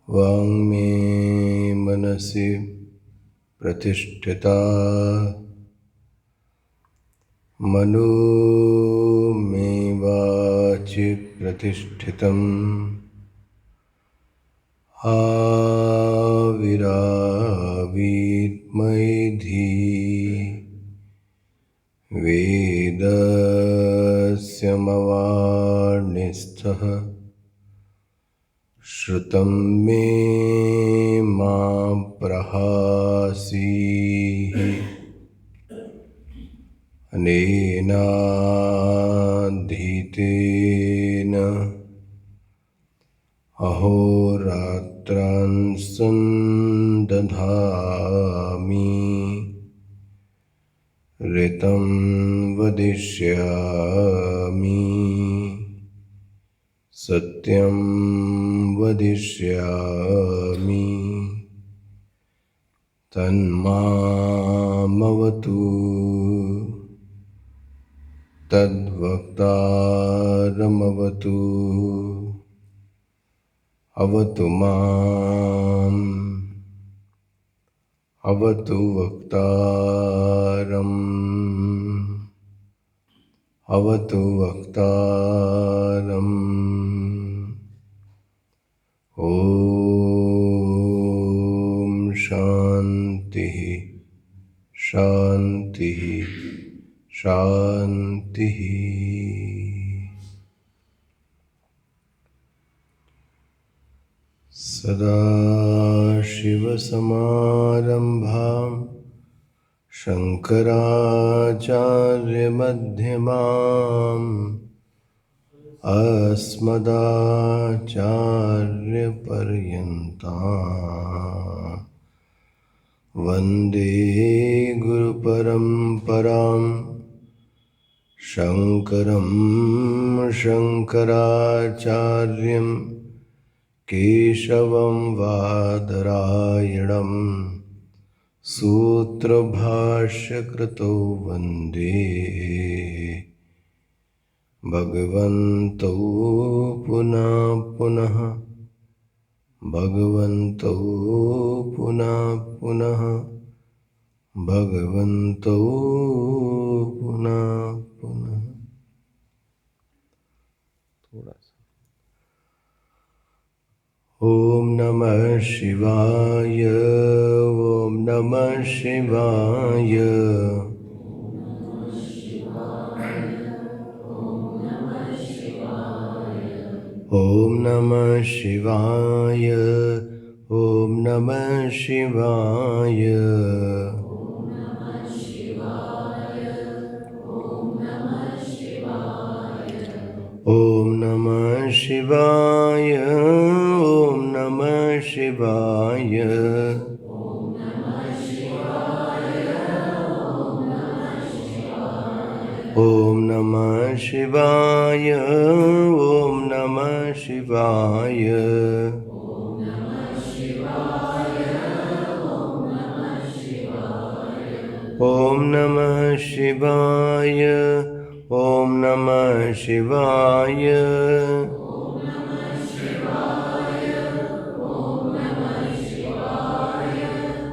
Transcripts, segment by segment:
वाङ्मे मनसि प्रतिष्ठिता मनो मे वाचि प्रतिष्ठितम् आविरावीत् मैधी वेदस्य मवार्निस्थः श्रुतं मे मा प्रहासीः अनेनाधीतेन अहोरात्रान् सन्दधामि ऋतं वदिष्यामि सत्यं वदिष्यामि तन्मामवतु तद्वक्तारमवतु अवतु माम् अवतु वक्तारम् अवतु वक्तारम् ॐ शान्तिः शान्तिः शान्तिः। सदाशिवसमारम्भां शङ्कराचार्यमध्यमाम् अस्मदाचार्यपर्यन्तां वन्दे गुरुपरम्परां शङ्करं शङ्कराचार्यं केशवं बादरायणं सूत्रभाष्यकृतौ वन्दे भगवन्तौ पुनः पुनः भगवन्तौ पुनः पुनः भगवन्तौ पुनः पुनः। थोड़ा सा ॐ नमः शिवाय ॐ नमः शिवाय ॐ नमः शिवाय ॐ नमः शिवाय ॐ नमः शिवाय ॐ नमः शिवाय ॐ नमः शिवाय ॐ नमः शिवाय ॐ नमः शिवाय ॐ नमः शिवाय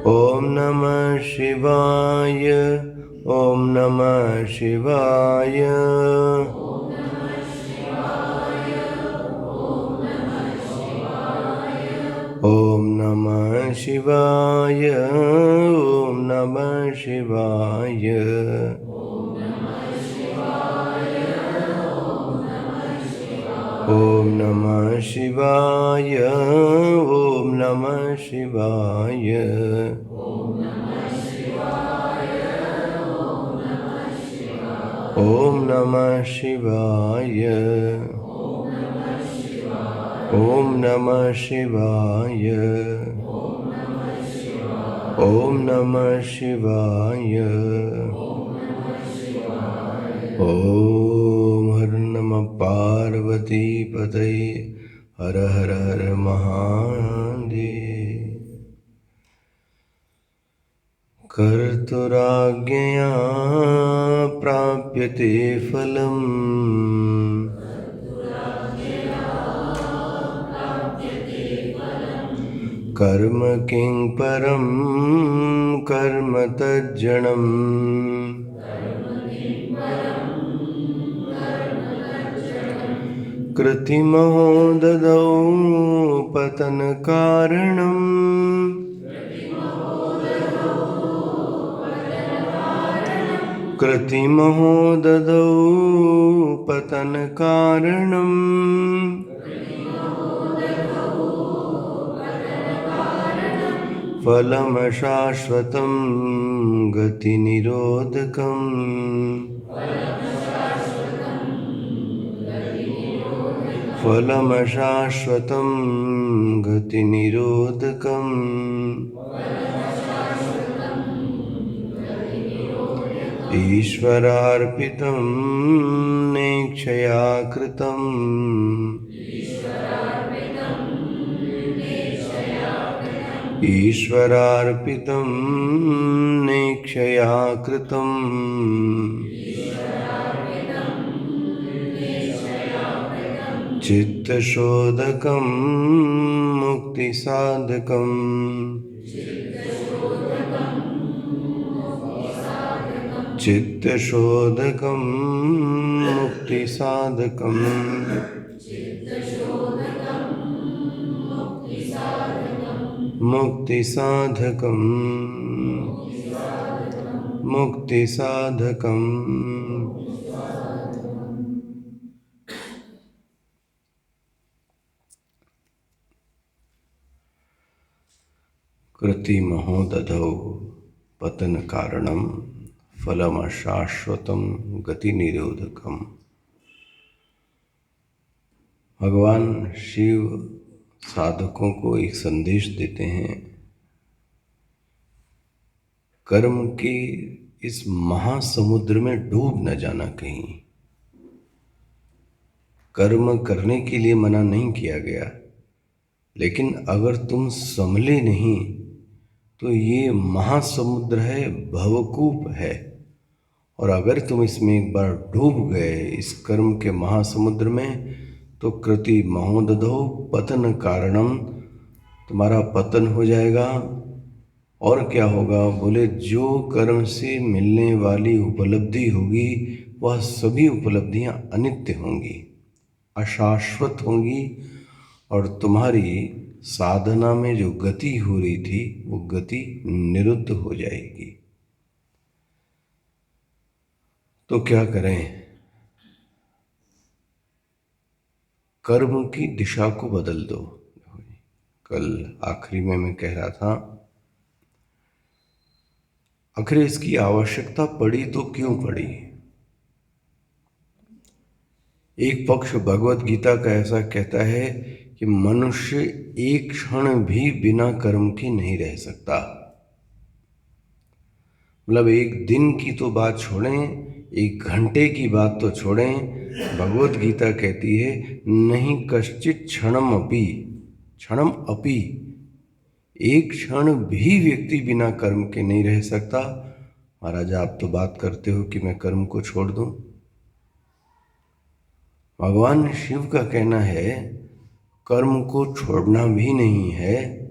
ॐ ओम नमः शिवाय। ओम नमः शिवाय। ओम नमः शिवाय। ओम नमः शिवाय। ओम नमः शिवाय। ओम नमः शिवाय। ओम नमः शिवाय। ओम नमः शिवाय। ओम नमः शिवाय। ओम हर नमः पार्वती पतये हर हर हर महादेव। कर्तुराज्ञया प्राप्यते फलम्। कर्म किं परं कर्म तज्जनम्। कृतिमहो ददौ पतनकारणम्। कृतिमहो ददौ पतनकारणम्। फलं शाश्वतं गतिनिरोधकम्। फलं शाश्वतं गतिनिरोधकम्। ईश्वरार्पितं नेक्षया कृतम्। ईश्वरार्पितं नेक्षया कृतम्। चित्तशोधकं मुक्तिसाधकम्। चित्तशोधकं मुक्तिसाधकम्। मुक्तिसाधकम्। मुक्तिसाधकम्। कृतिमहो ददौ पतन कारणम फलम शाश्वतम गति निरोधकम। भगवान शिव साधकों को एक संदेश देते हैं, कर्म के इस महासमुद्र में डूब न जाना कहीं। कर्म करने के लिए मना नहीं किया गया, लेकिन अगर तुम संभले नहीं तो ये महासमुद्र है, भवकूप है। और अगर तुम इसमें एक बार डूब गए इस कर्म के महासमुद्र में, तो कृति महोदधो पतन कारणम, तुम्हारा पतन हो जाएगा। और क्या होगा? बोले जो कर्म से मिलने वाली उपलब्धि होगी वह सभी उपलब्धियां अनित्य होंगी, अशाश्वत होंगी, और तुम्हारी साधना में जो गति हो रही थी वो गति निरुद्ध हो जाएगी। तो क्या करें? कर्म की दिशा को बदल दो। कल आखिरी में मैं कह रहा था, आखिर इसकी आवश्यकता पड़ी तो क्यों पड़ी? एक पक्ष भगवत गीता का ऐसा कहता है कि मनुष्य एक क्षण भी बिना कर्म के नहीं रह सकता। मतलब एक दिन की तो बात छोड़ें, एक घंटे की बात तो छोड़ें, भगवत गीता कहती है नहीं कश्चित क्षणम अपि, एक क्षण भी व्यक्ति बिना कर्म के नहीं रह सकता। महाराज आप तो बात करते हो कि मैं कर्म को छोड़ दूं। भगवान शिव का कहना है कर्म को छोड़ना भी नहीं है,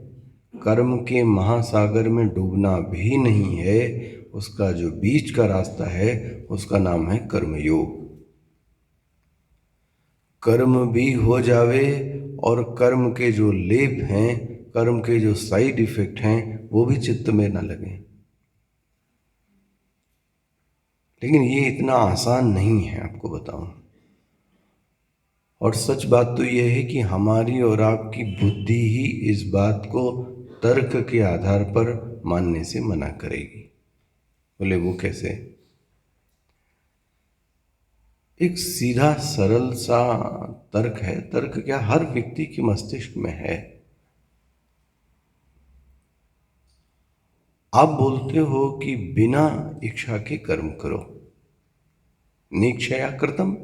कर्म के महासागर में डूबना भी नहीं है, उसका जो बीच का रास्ता है उसका नाम है कर्मयोग। कर्म भी हो जावे और कर्म के जो लेप हैं, कर्म के जो साइड इफेक्ट हैं, वो भी चित्त में न लगे। लेकिन ये इतना आसान नहीं है, आपको बताऊं। और सच बात तो यह है कि हमारी और आपकी बुद्धि ही इस बात को तर्क के आधार पर मानने से मना करेगी। बोले वो कैसे? एक सीधा सरल सा तर्क है। तर्क क्या, हर व्यक्ति के मस्तिष्क में है। आप बोलते हो कि बिना इच्छा के कर्म करो, निक्षया कृतम।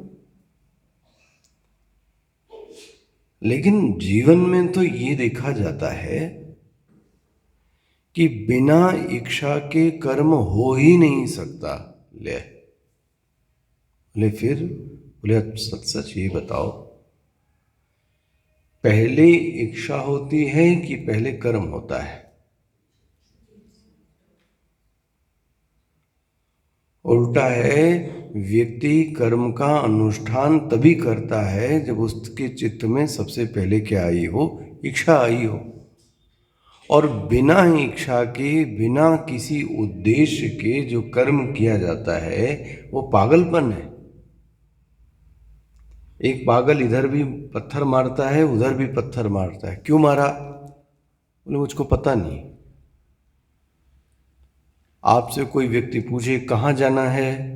लेकिन जीवन में तो ये देखा जाता है कि बिना इच्छा के कर्म हो ही नहीं सकता। ले फिर बोले सच सच ये बताओ, पहले इच्छा होती है कि पहले कर्म होता है? उल्टा है, व्यक्ति कर्म का अनुष्ठान तभी करता है जब उसके चित्त में सबसे पहले क्या आई हो? इच्छा आई हो। और बिना इच्छा के, बिना किसी उद्देश्य के जो कर्म किया जाता है वो पागलपन है। एक पागल इधर भी पत्थर मारता है, उधर भी पत्थर मारता है। क्यों मारा? बोले मुझको पता नहीं। आपसे कोई व्यक्ति पूछे कहाँ जाना है,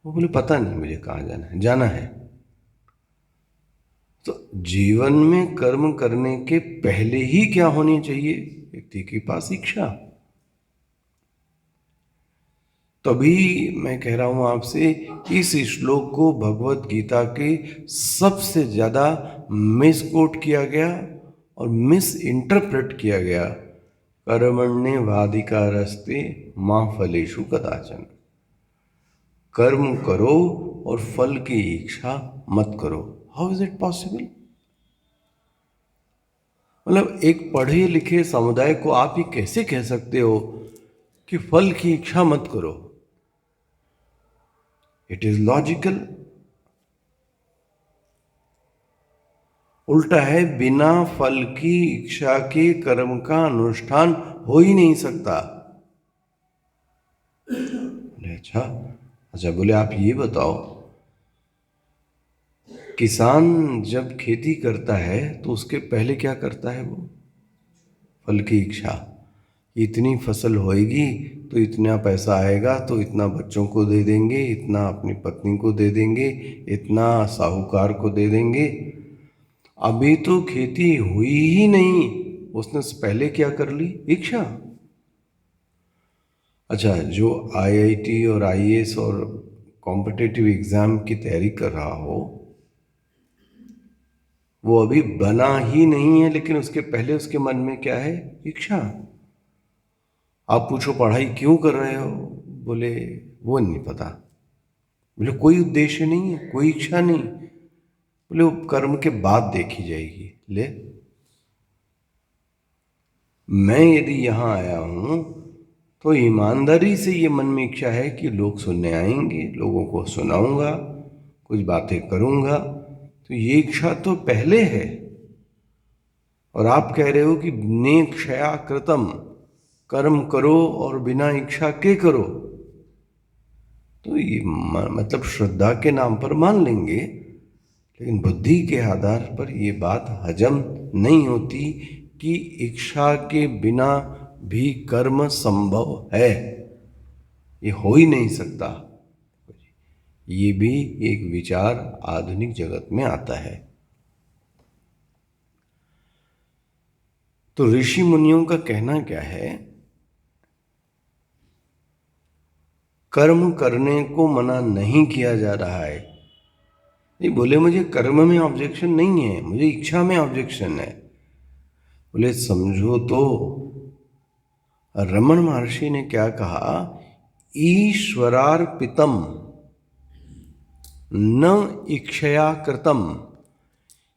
वो बोले पता नहीं मुझे कहाँ जाना है, जाना है। तो जीवन में कर्म करने के पहले ही क्या होनी चाहिए? व्यक्ति के पास इच्छा। तभी मैं कह रहा हूं आपसे, इस श्लोक को भगवत गीता के सबसे ज्यादा मिसकोट किया गया और मिस इंटरप्रेट किया गया। कर्मण्येवाधिकारस्ते मा फलेषु कदाचन। कर्म करो और फल की इच्छा मत करो। How is it possible? मतलब एक पढ़े लिखे समुदाय को आप ही कैसे कह सकते हो कि फल की इच्छा मत करो? It is logical. उल्टा है, बिना फल की इच्छा के कर्म का अनुष्ठान हो ही नहीं सकता। बोले अच्छा अच्छा। बोले आप ये बताओ, किसान जब खेती करता है तो उसके पहले क्या करता है? वो फल की इच्छा। इतनी फसल होएगी तो इतना पैसा आएगा, तो इतना बच्चों को दे देंगे, इतना अपनी पत्नी को दे देंगे, इतना साहूकार को दे देंगे। अभी तो खेती हुई ही नहीं, उसने पहले क्या कर ली? इच्छा। अच्छा, जो आईआईटी और आईएएस और कॉम्पिटिटिव एग्जाम की तैयारी कर रहा हो, वो अभी बना ही नहीं है, लेकिन उसके पहले उसके मन में क्या है? इच्छा। आप पूछो पढ़ाई क्यों कर रहे हो? बोले वो नहीं पता। बोले कोई उद्देश्य नहीं है, कोई इच्छा नहीं। बोले वो कर्म के बाद देखी जाएगी। ले, मैं यदि यहाँ आया हूँ तो ईमानदारी से ये मन में इच्छा है कि लोग सुनने आएंगे, लोगों को सुनाऊंगा, कुछ बातें करूंगा। तो ये इच्छा तो पहले है। और आप कह रहे हो कि नेक्षया कृतम, कर्म करो और बिना इच्छा के करो। तो ये मतलब श्रद्धा के नाम पर मान लेंगे, लेकिन बुद्धि के आधार पर ये बात हजम नहीं होती कि इच्छा के बिना भी कर्म संभव है। ये हो ही नहीं सकता। ये भी एक विचार आधुनिक जगत में आता है। तो ऋषि मुनियों का कहना क्या है? कर्म करने को मना नहीं किया जा रहा है। नहीं बोले मुझे कर्म में ऑब्जेक्शन नहीं है, मुझे इच्छा में ऑब्जेक्शन है। बोले समझो तो, रमन महर्षि ने क्या कहा? ईश्वरार्पितम न इच्छया कृतम।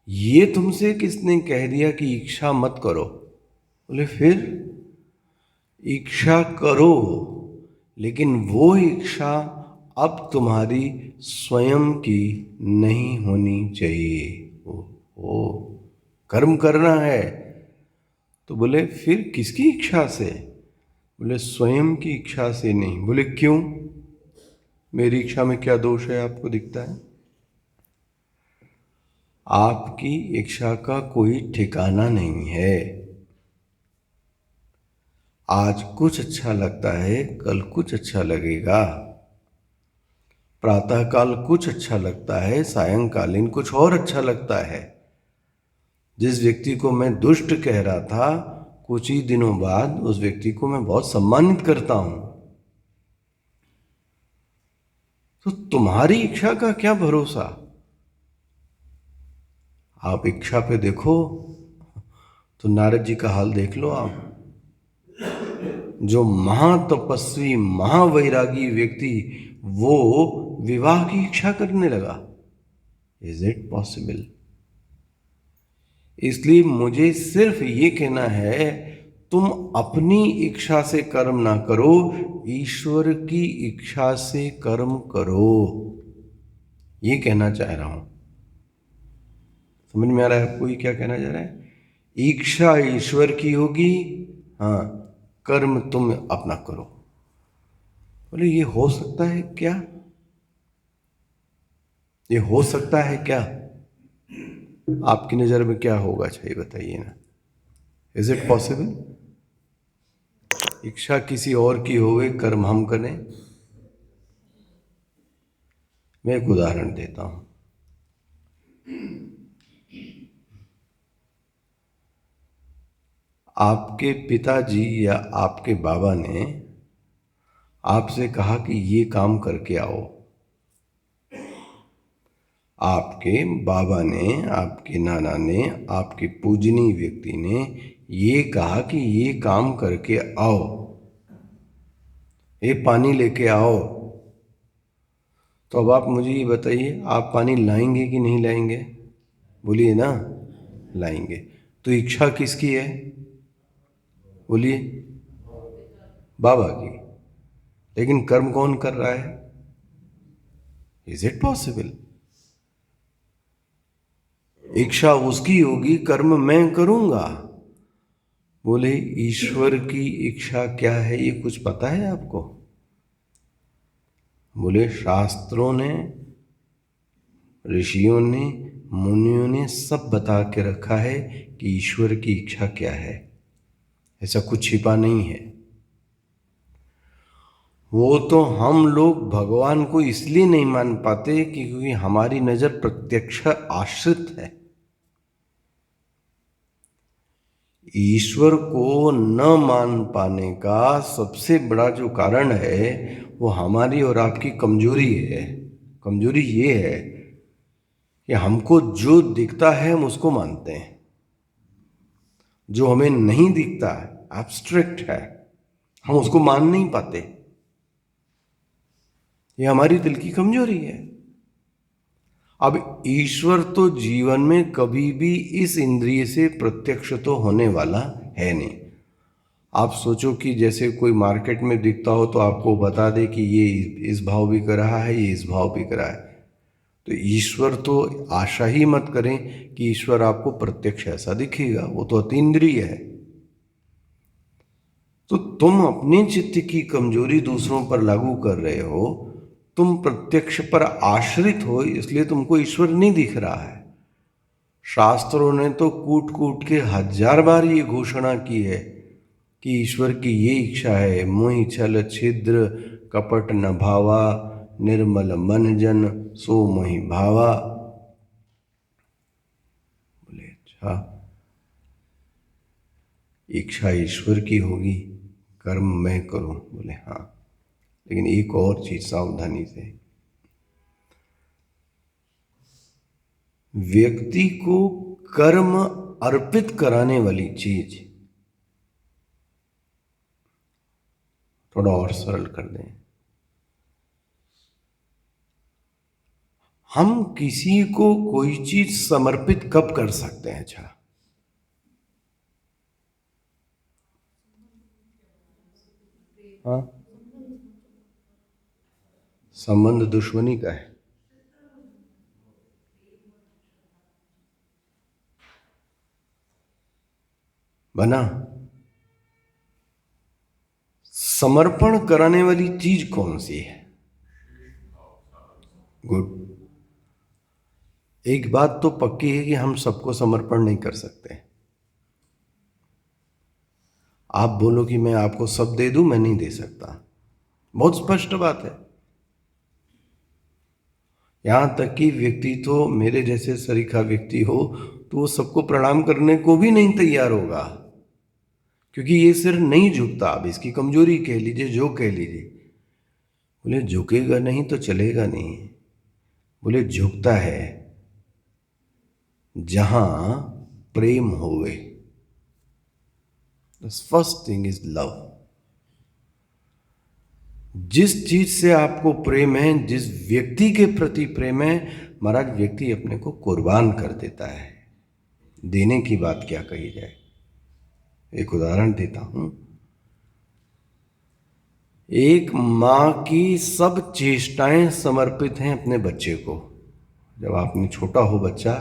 ये तुमसे किसने कह दिया कि इच्छा मत करो? बोले फिर इच्छा करो, लेकिन वो इच्छा अब तुम्हारी स्वयं की नहीं होनी चाहिए। ओ कर्म करना है तो बोले फिर किसकी इच्छा से? बोले स्वयं की इच्छा से नहीं। बोले क्यों? मेरी इच्छा में क्या दोष है आपको दिखता है? आपकी इच्छा का कोई ठिकाना नहीं है। आज कुछ अच्छा लगता है, कल कुछ अच्छा लगेगा। प्रातःकाल कुछ अच्छा लगता है, सायंकालीन कुछ और अच्छा लगता है। जिस व्यक्ति को मैं दुष्ट कह रहा था, कुछ ही दिनों बाद उस व्यक्ति को मैं बहुत सम्मानित करता हूं। तो तुम्हारी इच्छा का क्या भरोसा? आप इच्छा पे देखो तो नारद जी का हाल देख लो आप। जो महातपस्वी महावैरागी व्यक्ति वो विवाह की इच्छा करने लगा। Is it possible? इसलिए मुझे सिर्फ ये कहना है, तुम अपनी इच्छा से कर्म ना करो, ईश्वर की इच्छा से कर्म करो। ये कहना चाह रहा हूं। समझ में आ रहा है आपको ये क्या कहना चाह रहा है? इच्छा ईश्वर की होगी, हाँ, कर्म तुम अपना करो। बोले ये हो सकता है क्या? ये हो सकता है क्या? आपकी नजर में क्या होगा, अच्छा ये बताइए ना। Is it possible? इच्छा किसी और की होवे, कर्म हम करें? मैं एक उदाहरण देता हूं। आपके पिताजी या आपके बाबा ने आपसे कहा कि ये काम करके आओ। आपके बाबा ने, आपके नाना ने, आपके पूजनीय व्यक्ति ने ये कहा कि ये काम करके आओ, ये पानी लेके आओ। तो अब आप मुझे ये बताइए, आप पानी लाएंगे कि नहीं लाएंगे? बोलिए ना, लाएंगे। तो इच्छा किसकी है? बोलिए, बाबा की। लेकिन कर्म कौन कर रहा है? Is it possible? इच्छा उसकी होगी, कर्म मैं करूंगा। बोले ईश्वर की इच्छा क्या है, ये कुछ पता है आपको? बोले शास्त्रों ने, ऋषियों ने, मुनियों ने सब बता के रखा है कि ईश्वर की इच्छा क्या है। ऐसा कुछ छिपा नहीं है। वो तो हम लोग भगवान को इसलिए नहीं मान पाते कि क्योंकि हमारी नजर प्रत्यक्ष आश्रित है। ईश्वर को न मान पाने का सबसे बड़ा जो कारण है वो हमारी और आपकी कमजोरी है। कमजोरी ये है कि हमको जो दिखता है हम उसको मानते हैं, जो हमें नहीं दिखता है, एब्स्ट्रैक्ट है, हम उसको मान नहीं पाते। ये हमारी दिल की कमजोरी है। अब ईश्वर तो जीवन में कभी भी इस इंद्रिय से प्रत्यक्ष तो होने वाला है नहीं। आप सोचो कि जैसे कोई मार्केट में दिखता हो तो आपको बता दे कि ये इस भाव बिक रहा है, ये इस भाव बिक रहा है। तो ईश्वर तो आशा ही मत करें कि ईश्वर आपको प्रत्यक्ष ऐसा दिखेगा, वो तो अतीन्द्रिय है। तो तुम अपने चित्त की कमजोरी दूसरों पर लागू कर रहे हो। तुम प्रत्यक्ष पर आश्रित हो, इसलिए तुमको ईश्वर नहीं दिख रहा है। शास्त्रों ने तो कूट कूट के 1000 बार ये घोषणा की है कि ईश्वर की ये इच्छा है, मोहि छल छिद्र कपट न भावा, निर्मल मन जन सो मोहि भावा। बोले अच्छा, इच्छा ईश्वर की होगी, कर्म मैं करूं? बोले हाँ, लेकिन एक और चीज सावधानी से। व्यक्ति को कर्म अर्पित कराने वाली चीज, थोड़ा और सरल कर दें, हम किसी को कोई चीज समर्पित कब कर सकते हैं? अच्छा, हाँ, संबंध दुश्मनी का है। बना समर्पण कराने वाली चीज कौन सी है? गुड। एक बात तो पक्की है कि हम सबको समर्पण नहीं कर सकते। आप बोलो कि मैं आपको सब दे दूं, मैं नहीं दे सकता, बहुत स्पष्ट बात है। यहां तक कि व्यक्ति तो मेरे जैसे सरीखा व्यक्ति हो तो वो सबको प्रणाम करने को भी नहीं तैयार होगा, क्योंकि ये सिर नहीं झुकता। अब इसकी कमजोरी कह लीजिए, जो कह लीजिए। बोले झुकेगा नहीं तो चलेगा नहीं। बोले झुकता है जहां प्रेम होवे। The first thing is love. जिस चीज से आपको प्रेम है, जिस व्यक्ति के प्रति प्रेम है, महाराज व्यक्ति अपने को कुर्बान कर देता है। देने की बात क्या कही जाए। एक उदाहरण देता हूं। एक माँ की सब चेष्टाएं समर्पित हैं अपने बच्चे को। जब आपने छोटा हो बच्चा,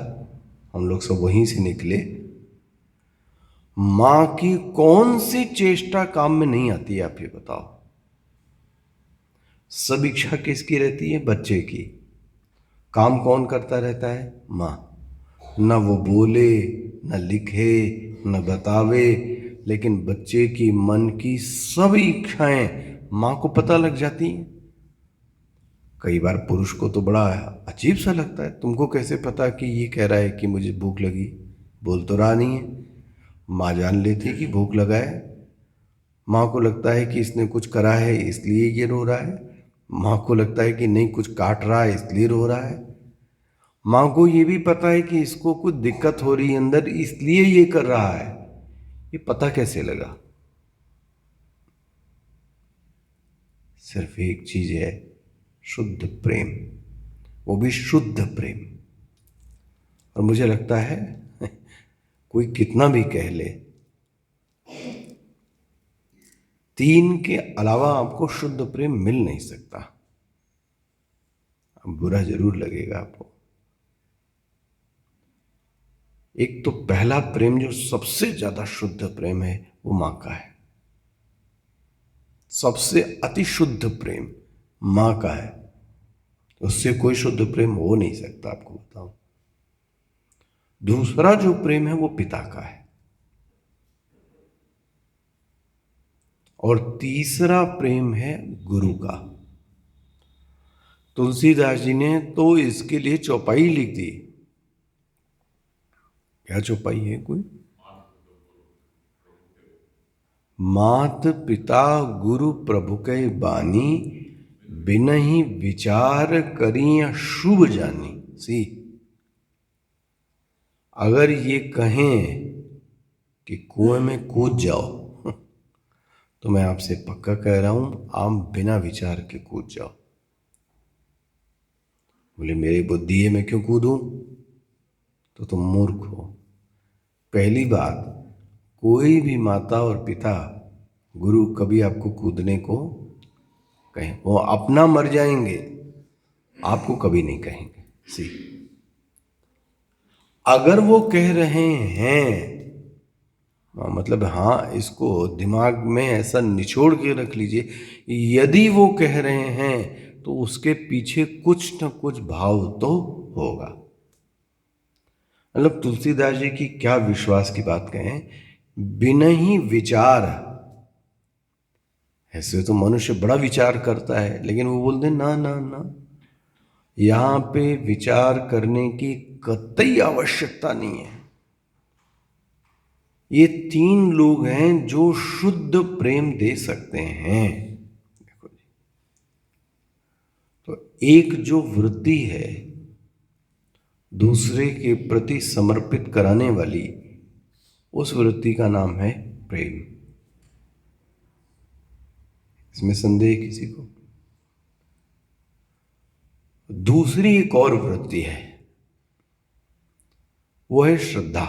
हम लोग सब वहीं से निकले। माँ की कौन सी चेष्टा काम में नहीं आती है, आप ये बताओ। सब इच्छा किसकी रहती है? बच्चे की। काम कौन करता रहता है? माँ। न वो बोले, न लिखे, न बतावे, लेकिन बच्चे की मन की सब इच्छाएं माँ को पता लग जाती हैं। कई बार पुरुष को तो बड़ा अजीब सा लगता है, तुमको कैसे पता कि ये कह रहा है कि मुझे भूख लगी? बोल तो रहा नहीं है। माँ जान लेती कि भूख लगा है। माँ को लगता है कि इसने कुछ करा है इसलिए ये रो रहा है। माँ को लगता है कि नहीं, कुछ काट रहा है इसलिए रो रहा है। माँ को ये भी पता है कि इसको कुछ दिक्कत हो रही है अंदर, इसलिए ये कर रहा है। ये पता कैसे लगा? सिर्फ एक चीज है, शुद्ध प्रेम। वो भी शुद्ध प्रेम। और मुझे लगता है कोई कितना भी कह ले, 3 के अलावा आपको शुद्ध प्रेम मिल नहीं सकता। अब बुरा जरूर लगेगा आपको। एक तो पहला प्रेम जो सबसे ज्यादा शुद्ध प्रेम है, वो मां का है। सबसे अति शुद्ध प्रेम मां का है। उससे कोई शुद्ध प्रेम हो नहीं सकता, आपको बताऊं। दूसरा जो प्रेम है वो पिता का है। और तीसरा प्रेम है गुरु का। तुलसीदास जी ने तो इसके लिए चौपाई लिख दी। क्या चौपाई है? कोई मात पिता गुरु प्रभु के बानी, बिनहि विचार करिय शुभ जानी। सी, अगर ये कहें कि कुएं में कूद जाओ तो मैं आपसे पक्का कह रहा हूं, आप बिना विचार के कूद जाओ। बोले मेरी बुद्धि है, मैं क्यों कूदूं? तो तुम मूर्ख हो। पहली बात, कोई भी माता और पिता, गुरु कभी आपको कूदने को कहें, वो अपना मर जाएंगे, आपको कभी नहीं कहेंगे। सी, अगर वो कह रहे हैं, मतलब हाँ, इसको दिमाग में ऐसा निचोड़ के रख लीजिए, यदि वो कह रहे हैं तो उसके पीछे कुछ न कुछ भाव तो होगा। मतलब तुलसीदास जी की क्या विश्वास की बात कहें, बिना ही विचार। ऐसे तो मनुष्य बड़ा विचार करता है, लेकिन वो बोलते ना ना ना, यहां पे विचार करने की कतई आवश्यकता नहीं है। ये 3 लोग हैं जो शुद्ध प्रेम दे सकते हैं। देखो जी, तो एक जो वृत्ति है दूसरे के प्रति समर्पित कराने वाली, उस वृत्ति का नाम है प्रेम। इसमें संदेह किसी को? दूसरी एक और वृत्ति है, वो है श्रद्धा।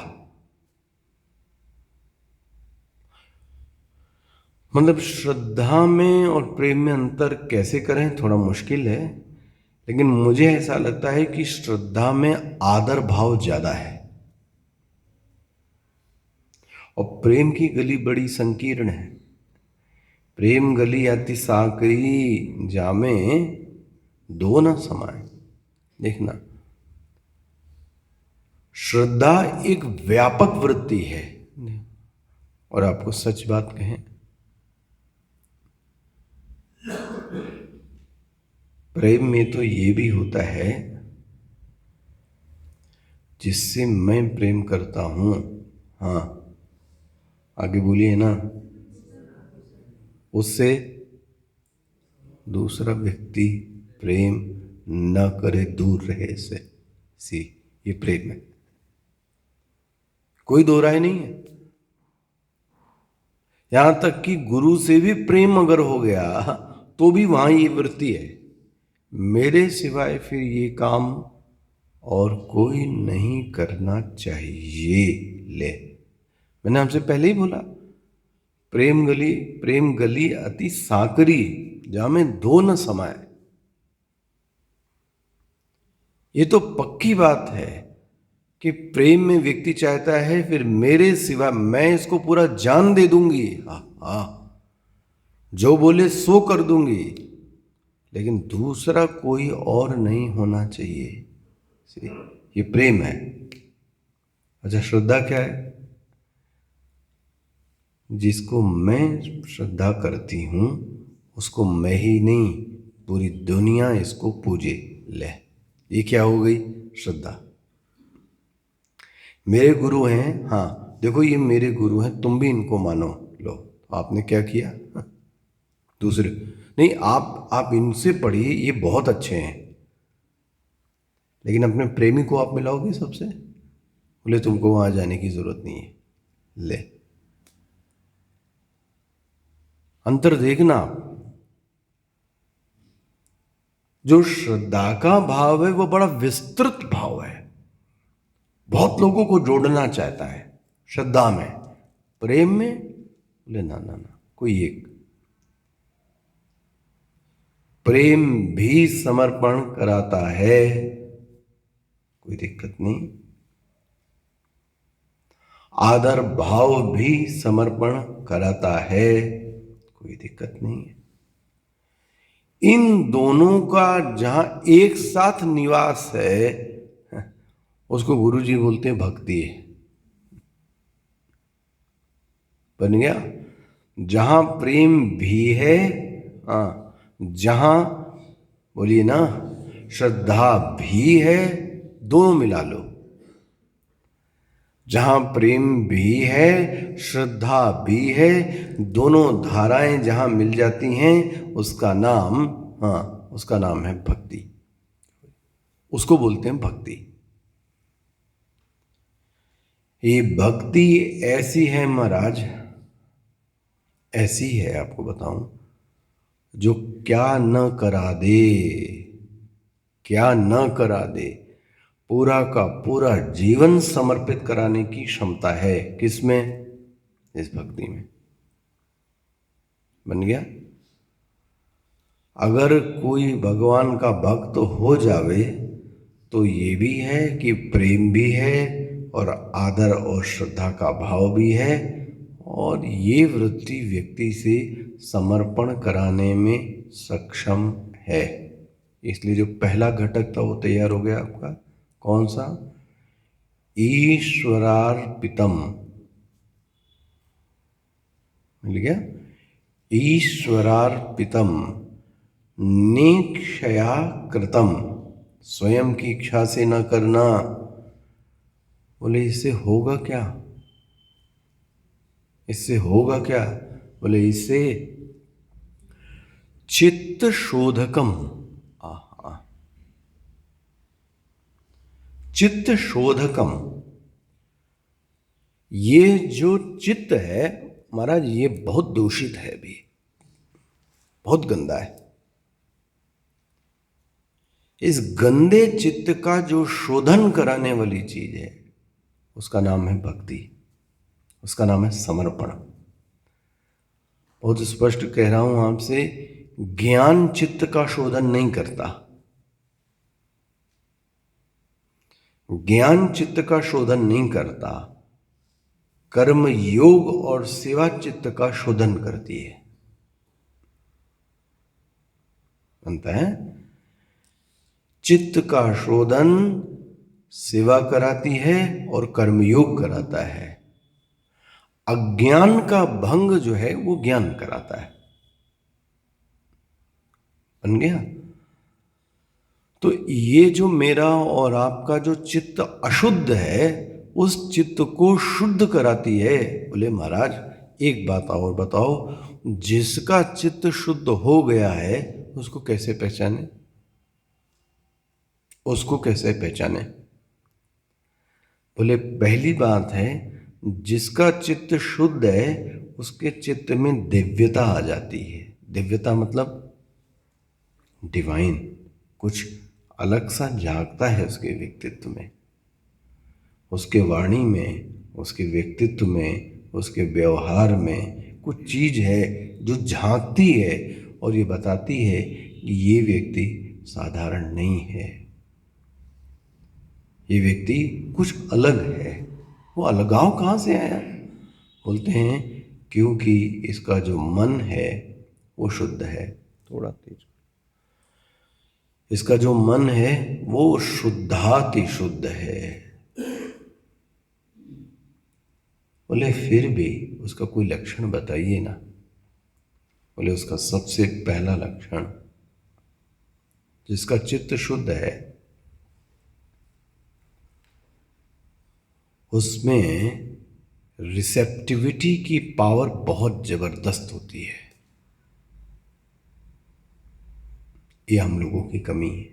मतलब श्रद्धा में और प्रेम में अंतर कैसे करें थोड़ा मुश्किल है, लेकिन मुझे ऐसा लगता है कि श्रद्धा में आदर भाव ज्यादा है और प्रेम की गली बड़ी संकीर्ण है। प्रेम गली अति साकरी जामे दो न समाए। देखना, श्रद्धा एक व्यापक वृत्ति है। और आपको सच बात कहें, प्रेम में तो ये भी होता है, जिससे मैं प्रेम करता हूं, हाँ आगे बोलिए ना, उससे दूसरा व्यक्ति प्रेम न करे, दूर रहे से। सी, ये प्रेम है, कोई दो राय नहीं है। यहां तक कि गुरु से भी प्रेम अगर हो गया तो भी वहां ये वृत्ति है, मेरे सिवाय फिर ये काम और कोई नहीं करना चाहिए। ले, मैंने आपसे पहले ही बोला, प्रेम गली अति साकरी जामे दो न समाए। ये तो पक्की बात है कि प्रेम में व्यक्ति चाहता है फिर मेरे सिवा मैं इसको पूरा जान दे दूंगी, हाँ जो बोले सो कर दूंगी, लेकिन दूसरा कोई और नहीं होना चाहिए। ये प्रेम है। अच्छा, श्रद्धा क्या है? जिसको मैं श्रद्धा करती हूं उसको मैं ही नहीं, पूरी दुनिया इसको पूजे। ले, ये क्या हो गई? श्रद्धा। मेरे गुरु हैं, हाँ देखो ये मेरे गुरु हैं, तुम भी इनको मानो। लो, आपने क्या किया? दूसरे नहीं, आप इनसे पढ़िए, ये बहुत अच्छे हैं, लेकिन अपने प्रेमी को आप मिलाओगे सबसे, बोले तुमको वहां जाने की जरूरत नहीं है। ले, अंतर देखना। जो श्रद्धा का भाव है वो बड़ा विस्तृत भाव है, बहुत लोगों को जोड़ना चाहता है श्रद्धा में। प्रेम में बोले ना ना ना, कोई एक। प्रेम भी समर्पण कराता है, कोई दिक्कत नहीं। आदर भाव भी समर्पण कराता है, कोई दिक्कत नहीं है। इन दोनों का जहां एक साथ निवास है उसको गुरुजी बोलते हैं भक्ति। बन गया? जहां प्रेम भी है, जहां बोलिए ना श्रद्धा भी है, दोनों मिला लो। जहां प्रेम भी है, श्रद्धा भी है, दोनों धाराएं जहां मिल जाती हैं उसका नाम, उसका नाम है भक्ति। उसको बोलते हैं भक्ति। ये भक्ति ऐसी है महाराज, ऐसी है, आपको बताऊं, जो क्या न करा दे, क्या न करा दे, पूरा का पूरा जीवन समर्पित कराने की क्षमता है। किसमें? इस भक्ति में। बन गया? अगर कोई भगवान का भक्त हो जावे तो ये भी है कि प्रेम भी है और आदर और श्रद्धा का भाव भी है, और ये वृत्ति व्यक्ति से समर्पण कराने में सक्षम है। इसलिए जो पहला घटक था वो तैयार हो गया आपका। कौन सा? ईश्वरार्पितम। मिल गया? ईश्वरार्पितम निक्षया कृतम, स्वयं की इच्छा से न करना। बोले इससे होगा क्या? इससे होगा क्या? बोले इससे चित्त शोधकम, चित्त शोधकम। ये जो चित्त है महाराज, ये बहुत दूषित है, भी बहुत गंदा है। इस गंदे चित्त का जो शोधन कराने वाली चीज है उसका नाम है भक्ति, उसका नाम है समर्पण। बहुत स्पष्ट कह रहा हूं आपसे, ज्ञान चित्त का शोधन नहीं करता। ज्ञान चित्त का शोधन नहीं करता, कर्म योग और सेवा चित्त का शोधन करती है। बनता है, चित्त का शोधन सेवा कराती है और कर्मयोग कराता है। अज्ञान का भंग जो है वो ज्ञान कराता है। बन गया? तो ये जो मेरा और आपका जो चित्त अशुद्ध है, उस चित्त को शुद्ध कराती है। बोले महाराज एक बात और बताओ, जिसका चित्त शुद्ध हो गया है उसको कैसे पहचाने? उसको कैसे पहचाने? बोले पहली बात है, जिसका चित्त शुद्ध है उसके चित्त में दिव्यता आ जाती है। दिव्यता मतलब डिवाइन, कुछ अलग सा जागता है उसके व्यक्तित्व में, उसके वाणी में, उसके व्यक्तित्व में, उसके व्यवहार में कुछ चीज है जो झांकती है और ये बताती है कि ये व्यक्ति साधारण नहीं है, ये व्यक्ति कुछ अलग है। वो अलगाव कहाँ से आया? बोलते हैं क्योंकि इसका जो मन है वो शुद्ध है। थोड़ा तेज। इसका जो मन है वो शुद्धाति शुद्ध है। बोले फिर भी उसका कोई लक्षण बताइए ना। बोले उसका सबसे पहला लक्षण, जिसका चित्त शुद्ध है उसमें रिसेप्टिविटी की पावर बहुत जबरदस्त होती है। ये हम लोगों की कमी है।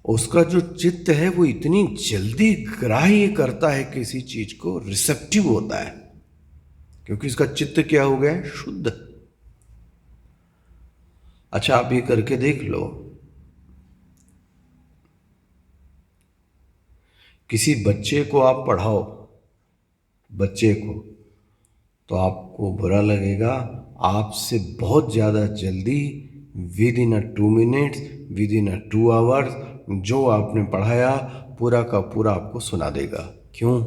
उसका जो चित्त है वो इतनी जल्दी ग्राह्य करता है किसी चीज को, रिसेप्टिव होता है, क्योंकि इसका चित्त क्या हो गया है? शुद्ध। अच्छा आप ये करके देख लो, किसी बच्चे को आप पढ़ाओ, बच्चे को, तो आपको बुरा लगेगा, आपसे बहुत ज़्यादा जल्दी with in 2 minutes, with in 2 hours जो आपने पढ़ाया पूरा का पूरा आपको सुना देगा। क्यों?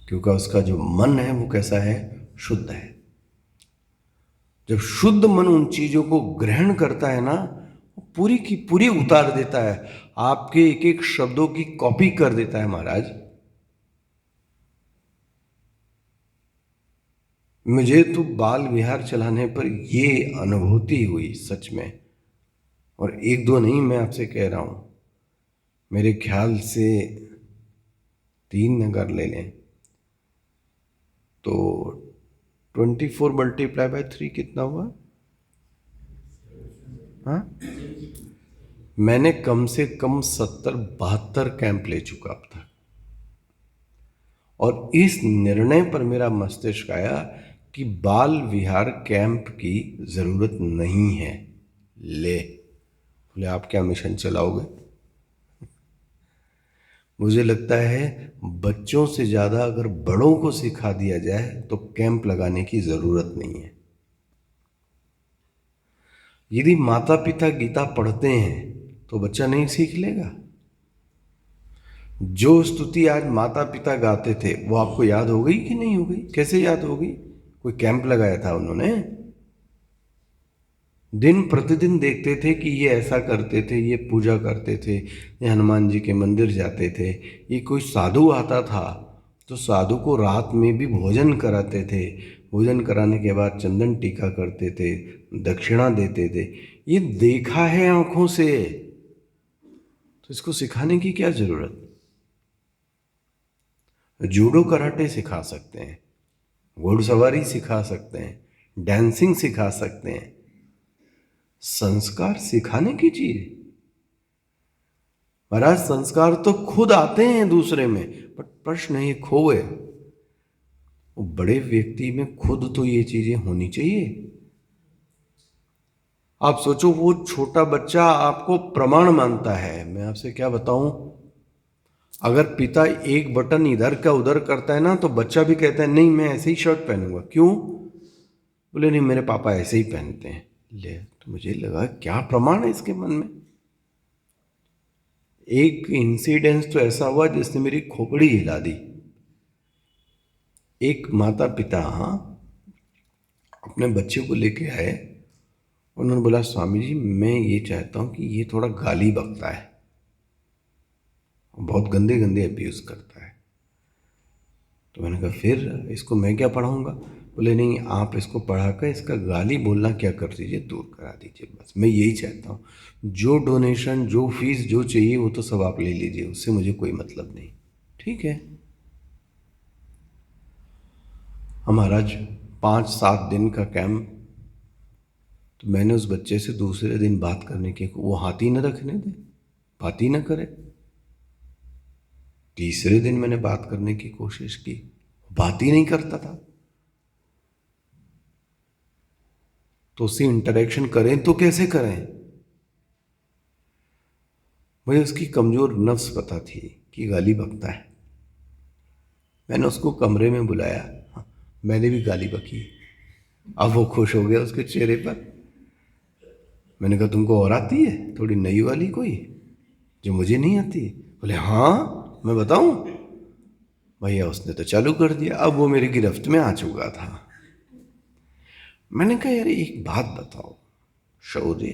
क्योंकि उसका जो मन है वो कैसा है? शुद्ध है। जब शुद्ध मन उन चीज़ों को ग्रहण करता है ना, पूरी की पूरी उतार देता है, आपके एक एक शब्दों की कॉपी कर देता है महाराज। मुझे तो बाल विहार चलाने पर ये अनुभूति हुई सच में, और एक दो नहीं, मैं आपसे कह रहा हूं, मेरे ख्याल से 3 अगर ले लें तो 24 × 3 कितना हुआ? हाँ, मैंने कम से कम 70-72 कैंप ले चुका अब तक, और इस निर्णय पर मेरा मस्तिष्क आया कि बाल विहार कैंप की जरूरत नहीं है। ले बोले आप क्या मिशन चलाओगे? मुझे लगता है बच्चों से ज़्यादा अगर बड़ों को सिखा दिया जाए तो कैंप लगाने की ज़रूरत नहीं है। यदि माता पिता गीता पढ़ते हैं तो बच्चा नहीं सीख लेगा? जो स्तुति आज माता पिता गाते थे वो आपको याद हो गई कि नहीं हो गई? कैसे याद हो गई? कोई कैंप लगाया था उन्होंने? दिन प्रतिदिन देखते थे कि ये ऐसा करते थे, ये पूजा करते थे, ये हनुमान जी के मंदिर जाते थे। ये कोई साधु आता था तो साधु को रात में भी भोजन कराते थे, भोजन कराने के बाद चंदन टीका करते थे, दक्षिणा देते थे। ये देखा है आंखों से, तो इसको सिखाने की क्या जरूरत? जूडो कराटे सिखा सकते हैं, घोड़सवारी सिखा सकते हैं, डांसिंग सिखा सकते हैं, संस्कार सिखाने की चीज। महाराज संस्कार तो खुद आते हैं दूसरे में, बट प्रश्न ये खोए, वो बड़े व्यक्ति में खुद तो ये चीजें होनी चाहिए। आप सोचो वो छोटा बच्चा आपको प्रमाण मानता है। मैं आपसे क्या बताऊं, अगर पिता एक बटन इधर का उधर करता है ना तो बच्चा भी कहता है नहीं मैं ऐसे ही शर्ट पहनूंगा। क्यों? बोले नहीं मेरे पापा ऐसे ही पहनते हैं। ले, तो मुझे लगा क्या प्रमाण है इसके मन में। एक इंसिडेंस तो ऐसा हुआ जिसने मेरी खोपड़ी हिला दी। एक माता पिता अपने बच्चे को लेके आए। उन्होंने बोला स्वामी जी मैं ये चाहता हूँ कि ये थोड़ा गाली बकता है, बहुत गंदे गंदे अब्यूज़ करता है। तो मैंने कहा फिर इसको मैं क्या पढ़ाऊँगा? बोले नहीं आप इसको पढ़ाकर इसका गाली बोलना क्या कर दीजिए, दूर करा दीजिए, बस मैं यही चाहता हूँ। जो डोनेशन जो फीस जो चाहिए वो तो सब आप ले लीजिए, उससे मुझे कोई मतलब नहीं। ठीक है। हमारा 5-7 दिन का कैंप, तो मैंने उस बच्चे से दूसरे दिन बात करने की, वो हाथ ही न रखने दे, बात ही न करे। तीसरे दिन मैंने बात करने की कोशिश की, बात ही नहीं करता था। तो उससे इंटरेक्शन करें तो कैसे करें? मुझे उसकी कमजोर नफ्स पता थी कि गाली बकता है। मैंने उसको कमरे में बुलाया, मैंने भी गाली बकी। अब वो खुश हो गया उसके चेहरे पर। मैंने कहा तुमको और आती है थोड़ी नई वाली कोई जो मुझे नहीं आती? बोले हाँ मैं बताऊं। भैया उसने तो चालू कर दिया। अब वो मेरी गिरफ्त में आ चुका था। मैंने कहा यार एक बात बताओ शौर्य,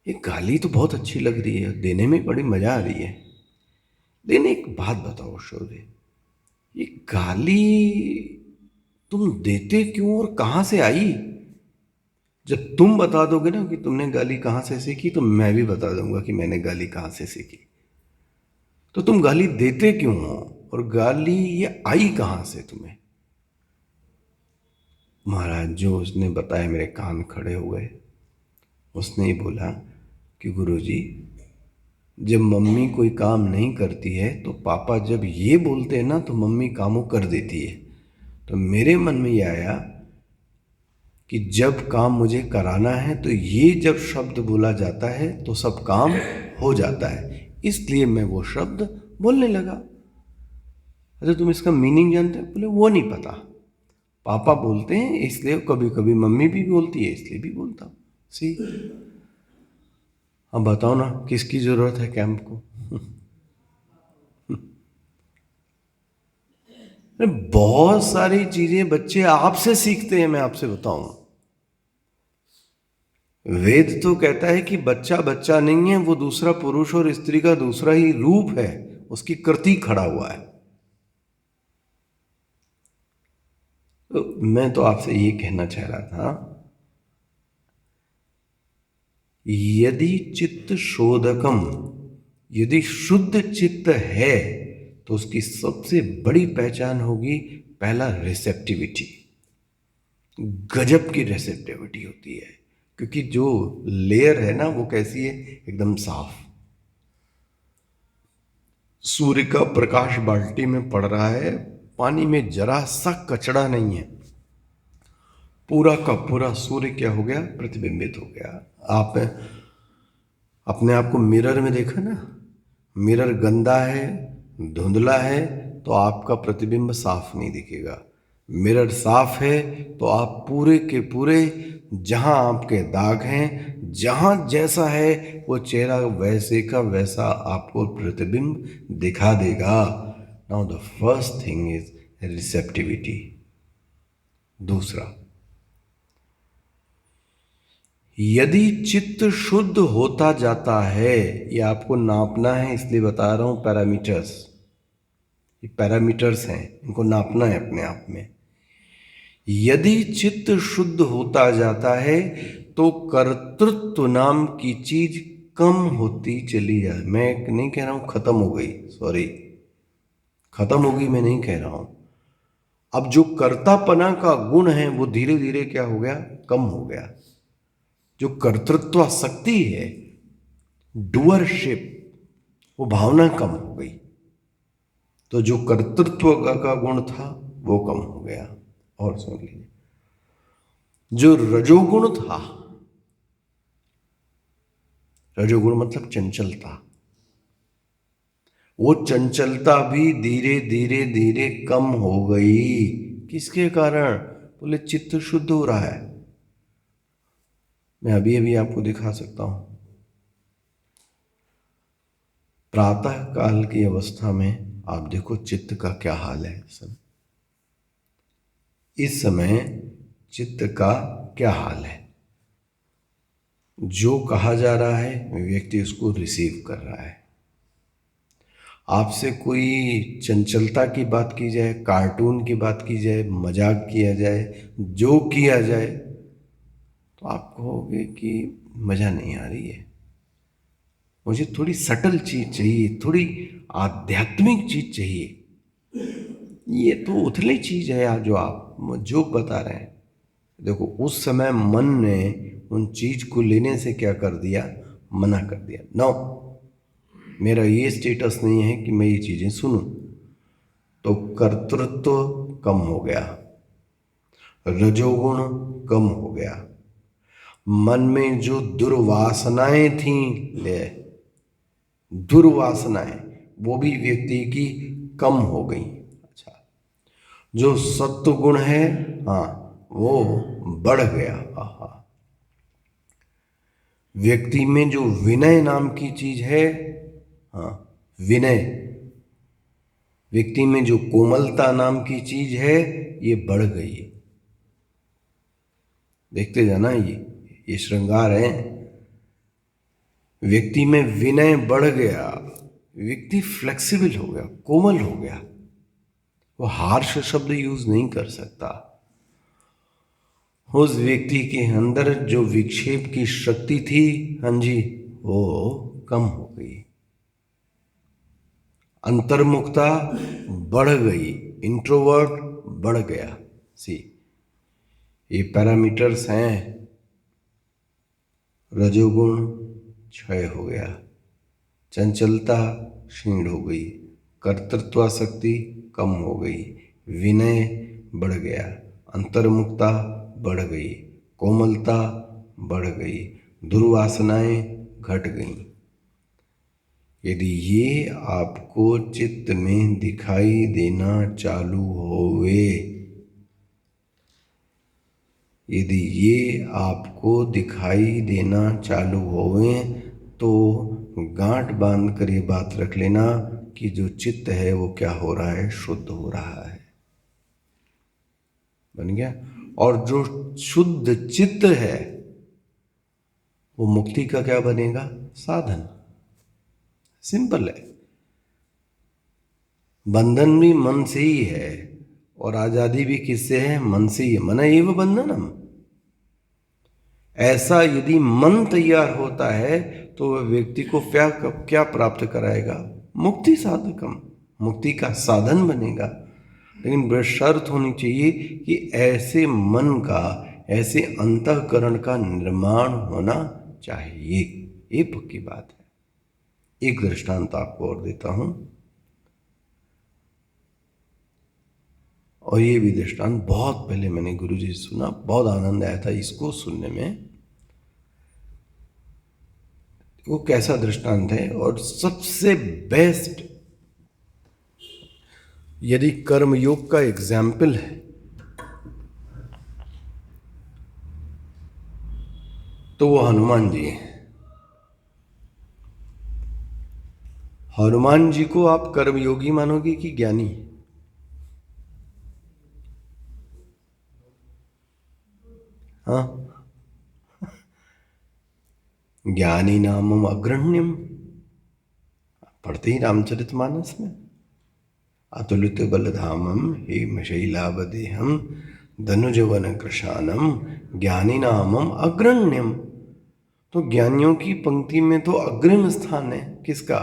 ये गाली तो बहुत अच्छी लग रही है, देने में बड़ी मजा आ रही है, लेकिन एक बात बताओ शौर्य, ये गाली तुम देते क्यों और कहां से आई? जब तुम बता दोगे ना कि तुमने गाली कहां से सीखी तो मैं भी बता दूंगा कि मैंने गाली कहां से सीखी। तो तुम गाली देते क्यों हो और गाली ये आई कहां से तुम्हें? महाराज जो उसने बताया मेरे कान खड़े हो गए। उसने ही बोला कि गुरुजी जब मम्मी कोई काम नहीं करती है तो पापा जब ये बोलते हैं ना तो मम्मी कामों कर देती है। तो मेरे मन में ये आया कि जब काम मुझे कराना है तो ये जब शब्द बोला जाता है तो सब काम हो जाता है, इसलिए मैं वो शब्द बोलने लगा। अच्छा तुम इसका मीनिंग जानते हो? बोले वो नहीं पता, पापा बोलते हैं इसलिए, कभी कभी मम्मी भी बोलती है इसलिए भी बोलता हूँ। सी अब बताओ ना किसकी जरूरत है कैंप को? बहुत सारी चीजें बच्चे आपसे सीखते हैं। मैं आपसे बताऊं, वेद तो कहता है कि बच्चा बच्चा नहीं है, वो दूसरा पुरुष और स्त्री का दूसरा ही रूप है, उसकी कृति खड़ा हुआ है। तो मैं तो आपसे ये कहना चाह रहा था, यदि चित्त शोधकम, यदि शुद्ध चित्त है तो उसकी सबसे बड़ी पहचान होगी पहला रिसेप्टिविटी। गजब की रिसेप्टिविटी होती है, क्योंकि जो लेयर है ना वो कैसी है, एकदम साफ। सूर्य का प्रकाश बाल्टी में पड़ रहा है, पानी में जरा सा कचड़ा नहीं है, पूरा का पूरा सूर्य क्या हो गया, प्रतिबिंबित हो गया। आप अपने आप को मिरर में देखा ना, मिरर गंदा है धुंधला है तो आपका प्रतिबिंब साफ नहीं दिखेगा। मिरर साफ है तो आप पूरे के पूरे जहां आपके दाग हैं, जहां जैसा है वो चेहरा वैसे का वैसा आपको प्रतिबिंब दिखा देगा। Now the first thing is receptivity. दूसरा, यदि चित्त शुद्ध होता जाता है, ये आपको नापना है इसलिए बता रहा हूं, पैरामीटर्स, ये पैरामीटर्स हैं, इनको नापना है अपने आप में। यदि चित्त शुद्ध होता जाता है तो कर्तृत्व नाम की चीज कम होती चली जाए। मैं नहीं कह रहा हूं खत्म हो गई, सॉरी, खत्म होगी मैं नहीं कह रहा हूं। अब जो कर्तापना का गुण है वो धीरे धीरे क्या हो गया, कम हो गया। जो कर्तृत्व शक्ति है, डुअरशिप, वो भावना कम हो गई। तो जो कर्तृत्व का गुण था वो कम हो गया। और सुन लीजिए, जो रजोगुण था, रजोगुण मतलब चंचलता, वो चंचलता भी धीरे धीरे धीरे कम हो गई। किसके कारण? बोले चित्त शुद्ध हो रहा है। मैं अभी अभी आपको दिखा सकता हूं। प्रातः काल की अवस्था में आप देखो चित्त का क्या हाल है। सब इस समय चित्त का क्या हाल है? जो कहा जा रहा है व्यक्ति उसको रिसीव कर रहा है। आपसे कोई चंचलता की बात की जाए, कार्टून की बात की जाए, मजाक किया जाए, जो किया जाए, तो आप कहोगे कि मजा नहीं आ रही है, मुझे थोड़ी सटल चीज चाहिए, थोड़ी आध्यात्मिक चीज चाहिए। ये तो उथली चीज है यार जो आप जो बता रहे हैं। देखो उस समय मन ने उन चीज को लेने से क्या कर दिया? मना कर दिया। नो, मेरा ये स्टेटस नहीं है कि मैं ये चीजें सुनूं। तो कर्तृत्व कम हो गया, रजोगुण कम हो गया, मन में जो दुर्वासनाएं थीं, ले दुर्वासनाएं वो भी व्यक्ति की कम हो गई। अच्छा, जो सत्व गुण है, हाँ, वो बढ़ गया। आहा, व्यक्ति में जो विनय नाम की चीज है, हाँ, विनय, व्यक्ति में जो कोमलता नाम की चीज है, ये बढ़ गई है। देखते जाना, ये श्रृंगार है। व्यक्ति में विनय बढ़ गया, व्यक्ति फ्लेक्सिबल हो गया, कोमल हो गया, वो हार्श शब्द यूज नहीं कर सकता। उस व्यक्ति के अंदर जो विक्षेप की शक्ति थी, हाँ जी, वो कम हो गई, अंतर्मुखता बढ़ गई, इंट्रोवर्ट बढ़ गया। सी, ये पैरामीटर्स हैं। रजोगुण क्षय हो गया, चंचलता क्षीण हो गई, कर्तृत्वासक्ति कम हो गई, विनय बढ़ गया, अंतर्मुखता बढ़ गई, कोमलता बढ़ गई, दुर्वासनाएं घट गईं। यदि ये आपको चित्त में दिखाई देना चालू होवे, यदि ये आपको दिखाई देना चालू होवे, तो गांठ बांध कर ये बात रख लेना कि जो चित्त है वो क्या हो रहा है? शुद्ध हो रहा है। बन गया? और जो शुद्ध चित्त है वो मुक्ति का क्या बनेगा? साधन। सिंपल है। बंधन भी मन से ही है और आजादी भी किससे है? मन से ही है। मन एव बंधनम। ऐसा यदि मन तैयार होता है तो वह व्यक्ति को क्या प्राप्त कराएगा? मुक्ति साधकम, मुक्ति का साधन बनेगा। लेकिन शर्त होनी चाहिए कि ऐसे मन का, ऐसे अंतःकरण का निर्माण होना चाहिए। ये पक्की बात है। एक दृष्टांत आपको और देता हूं, और ये भी दृष्टांत बहुत पहले मैंने गुरुजी से सुना, बहुत आनंद आया था इसको सुनने में। वो कैसा दृष्टांत है? और सबसे बेस्ट, यदि कर्मयोग का एग्जाम्पल है तो वो हनुमान जी हैं। हनुमान जी को आप कर्मयोगी मानोगे कि ज्ञानी? हाँ, ज्ञानी नामम अग्रण्यम, पढ़ते ही रामचरितमानस में, अतुलित बलधामम हेम शैलावदेहम धनुजवन कृशानम ज्ञानी नामम अग्रण्यम। तो ज्ञानियों की पंक्ति में तो अग्रिम स्थान है किसका?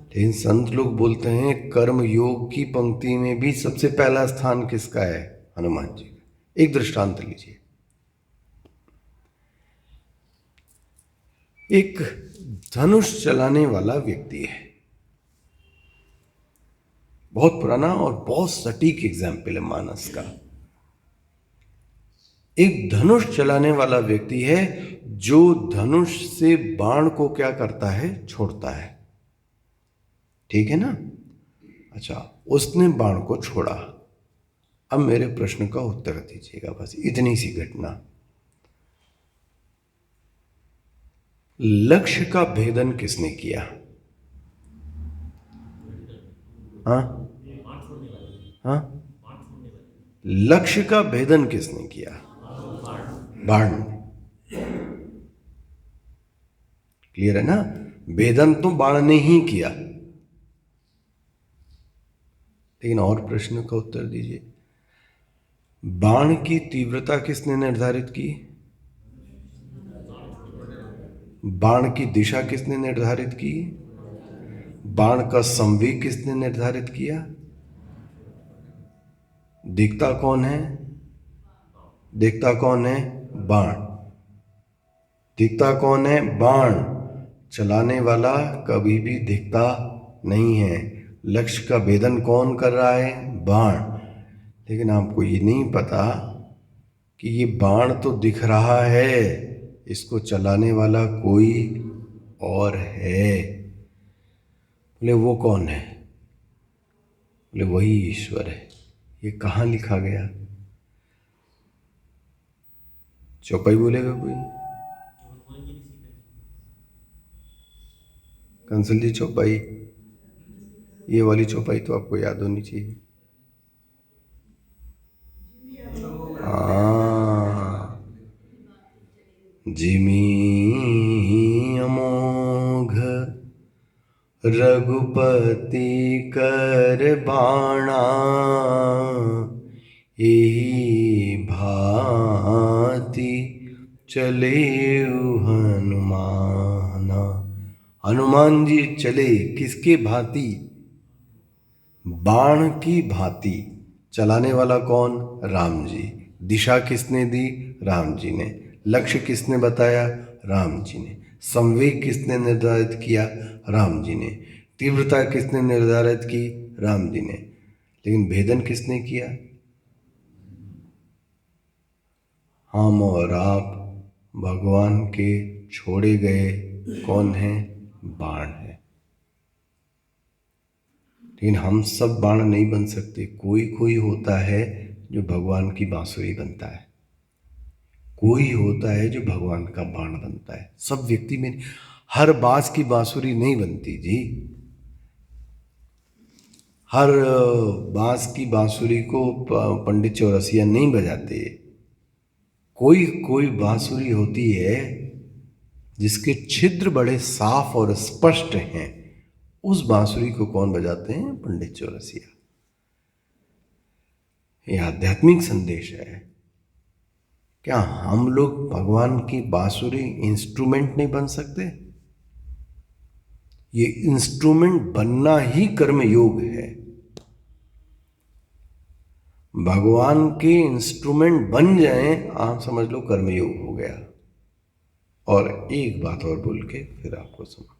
लेकिन संत लोग बोलते हैं कर्म योग की पंक्ति में भी सबसे पहला स्थान किसका है? हनुमान जी का। एक दृष्टांत लीजिए। एक धनुष चलाने वाला व्यक्ति है, बहुत पुराना और बहुत सटीक एग्जाम्पल है मानस का। एक धनुष चलाने वाला व्यक्ति है जो धनुष से बाण को क्या करता है? छोड़ता है। ठीक है ना। अच्छा, उसने बाण को छोड़ा। अब मेरे प्रश्न का उत्तर दीजिएगा, बस इतनी सी घटना। लक्ष्य का भेदन किसने किया? हाँ हाँ, लक्ष्य का भेदन किसने किया? बाण। क्लियर है ना। भेदन तो बाण ने ही किया। लेकिन और प्रश्न का उत्तर दीजिए। बाण की तीव्रता किसने निर्धारित की? बाण की दिशा किसने निर्धारित की? बाण का संवेग किसने निर्धारित किया? दिखता कौन है? दिखता कौन है? बाण। दिखता कौन है? बाण। चलाने वाला कभी भी दिखता नहीं है। लक्ष्य का भेदन कौन कर रहा है? बाण। लेकिन आपको ये नहीं पता कि ये बाण तो दिख रहा है, इसको चलाने वाला कोई और है। बोले वो कौन है? बोले वही ईश्वर है। ये कहाँ लिखा गया? चौपाई बोलेगा कोई? कंसल जी चौपाई, ये वाली चौपाई तो आपको याद होनी चाहिए। जिमी अमोघ रघुपति कर बाणा, यही भांति चले हनुमाना। हनुमान जी चले किसके भांति? बाण की भांति। चलाने वाला कौन? राम जी। दिशा किसने दी? राम जी ने। लक्ष्य किसने बताया? राम जी ने। संवेग किसने निर्धारित किया? राम जी ने। तीव्रता किसने निर्धारित की? राम जी ने। लेकिन भेदन किसने किया? हम और आप भगवान के छोड़े गए कौन हैं? बाण है। लेकिन हम सब बाण नहीं बन सकते। कोई कोई होता है जो भगवान की बांसुरी बनता है, कोई होता है जो भगवान का बाण बनता है। सब व्यक्ति में हर बांस की बांसुरी नहीं बनती जी। हर बांस की बांसुरी को पंडित चौरसिया नहीं बजाते। कोई कोई बांसुरी होती है जिसके छिद्र बड़े साफ और स्पष्ट हैं, उस बांसुरी को कौन बजाते हैं? पंडित चौरसिया। यह आध्यात्मिक संदेश है। क्या हम लोग भगवान की बांसुरी इंस्ट्रूमेंट नहीं बन सकते? ये इंस्ट्रूमेंट बनना ही कर्म योग है। भगवान के इंस्ट्रूमेंट बन जाएं, आप समझ लो कर्मयोग हो गया। और एक बात और बोल के फिर आपको समाप्त।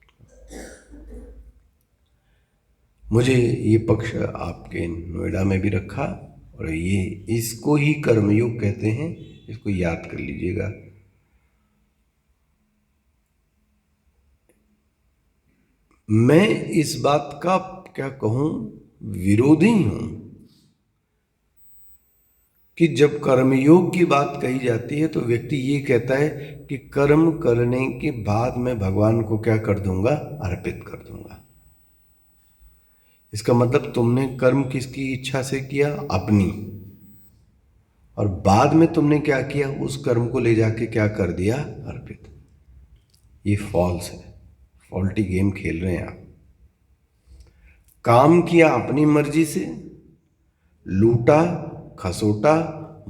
मुझे ये पक्ष आपके नोएडा में भी रखा, और ये इसको ही कर्मयोग कहते हैं, इसको याद कर लीजिएगा। मैं इस बात का क्या कहूं, विरोधी हूं कि जब कर्मयोग की बात कही जाती है तो व्यक्ति ये कहता है कि कर्म करने के बाद मैं भगवान को क्या कर दूंगा? अर्पित कर दूंगा। इसका मतलब तुमने कर्म किसकी इच्छा से किया? अपनी। और बाद में तुमने क्या किया? उस कर्म को ले जाके क्या कर दिया? अर्पित। ये फॉल्स है, फॉल्टी गेम खेल रहे हैं आप। काम किया अपनी मर्जी से, लूटा, खसोटा,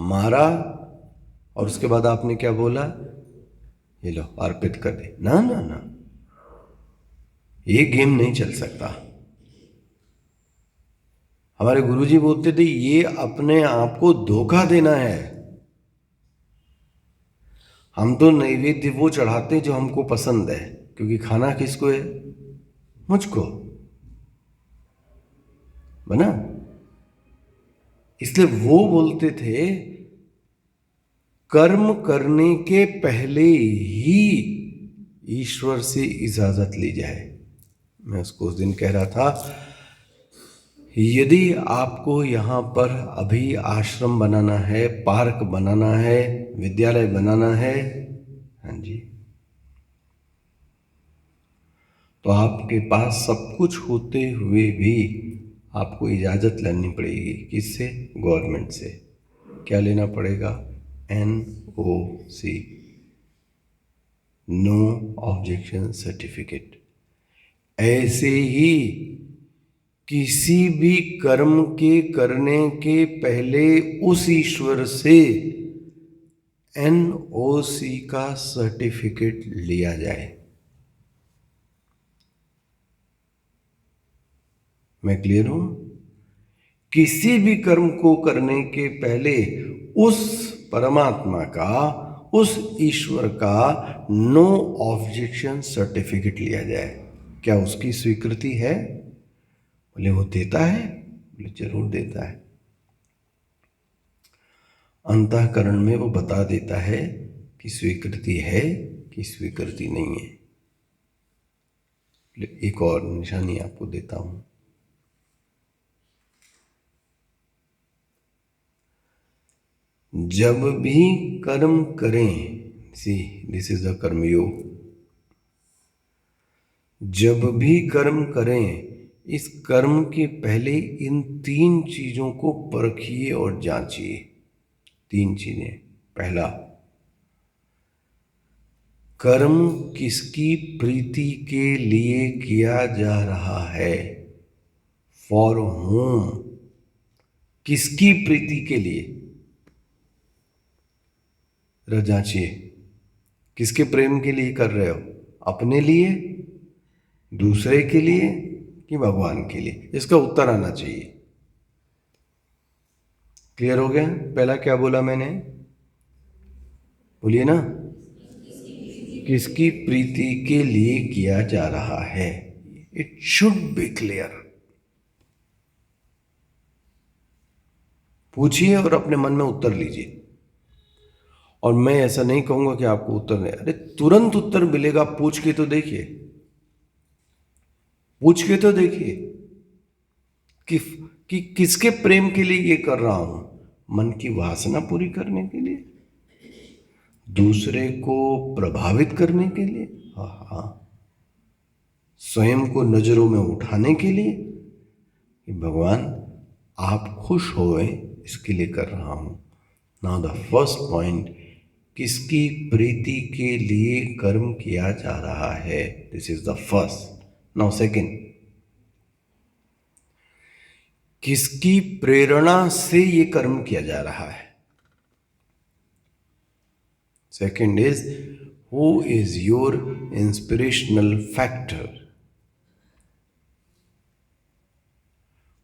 मारा, और उसके बाद आपने क्या बोला? ये लो अर्पित कर दे। ना ना ना, ये गेम नहीं चल सकता। हमारे गुरुजी बोलते थे ये अपने आप को धोखा देना है। हम तो नैवेद्य वो चढ़ाते जो हमको पसंद है, क्योंकि खाना किसको है? मुझको, बना। इसलिए वो बोलते थे कर्म करने के पहले ही ईश्वर से इजाजत ली जाए। मैं उसको उस दिन कह रहा था, यदि आपको यहाँ पर अभी आश्रम बनाना है, पार्क बनाना है, विद्यालय बनाना है, हाँ जी, तो आपके पास सब कुछ होते हुए भी आपको इजाज़त लेनी पड़ेगी। किससे? गवर्नमेंट से। क्या लेना पड़ेगा? NOC, no objection certificate. ऐसे ही किसी भी कर्म के करने के पहले उस ईश्वर से NOC का सर्टिफिकेट लिया जाए। मैं क्लियर हूं? किसी भी कर्म को करने के पहले उस परमात्मा का, उस ईश्वर का नो ऑब्जेक्शन सर्टिफिकेट लिया जाए। क्या उसकी स्वीकृति है? बोले वो देता है? बोले जरूर देता है। अंतःकरण में वो बता देता है कि स्वीकृति है कि स्वीकृति नहीं है। एक और निशानी आपको देता हूं। जब भी कर्म करें, सी दिस इज द कर्मयोग, जब भी कर्म करें इस कर्म के पहले इन 3 चीजों को परखिए और जांचिए। 3 चीजें। पहला, कर्म किसकी प्रीति के लिए किया जा रहा है? For home? किसकी प्रीति के लिए? जांचिए, किसके प्रेम के लिए कर रहे हो? अपने लिए, दूसरे के लिए, कि भगवान के लिए? इसका उत्तर आना चाहिए। क्लियर हो गया? पहला क्या बोला मैंने? बोलिए ना। किसकी प्रीति के लिए किया जा रहा है? It should be clear. पूछिए और अपने मन में उत्तर लीजिए। और मैं ऐसा नहीं कहूंगा कि आपको उत्तर नहीं, अरे तुरंत उत्तर मिलेगा। पूछ के तो देखिए, पूछ के तो देखिए कि किसके प्रेम के लिए ये कर रहा हूं? मन की वासना पूरी करने के लिए? दूसरे को प्रभावित करने के लिए? हाँ। स्वयं को नजरों में उठाने के लिए? कि भगवान आप खुश होए इसके लिए कर रहा हूं। नाउ द फर्स्ट पॉइंट, किसकी प्रीति के लिए कर्म किया जा रहा है? This is the first. Now second, किसकी प्रेरणा से ये कर्म किया जा रहा है? Second is, who is your inspirational factor?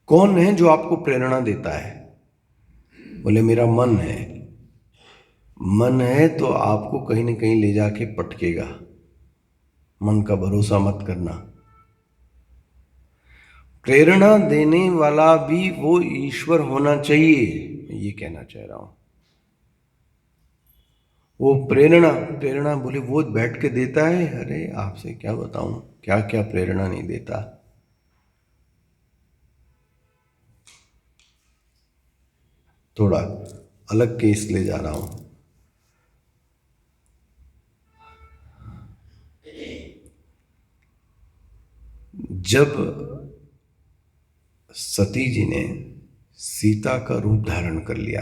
कौन है जो आपको प्रेरणा देता है? बोले मेरा मन है। मन है तो आपको कहीं ना कहीं ले जाके पटकेगा। मन का भरोसा मत करना। प्रेरणा देने वाला भी वो ईश्वर होना चाहिए, मैं ये कहना चाह रहा हूं। वो प्रेरणा बोले वो बैठ के देता है? अरे आपसे क्या बताऊं, क्या क्या प्रेरणा नहीं देता। थोड़ा अलग केस ले जा रहा हूं। जब सती जी ने सीता का रूप धारण कर लिया,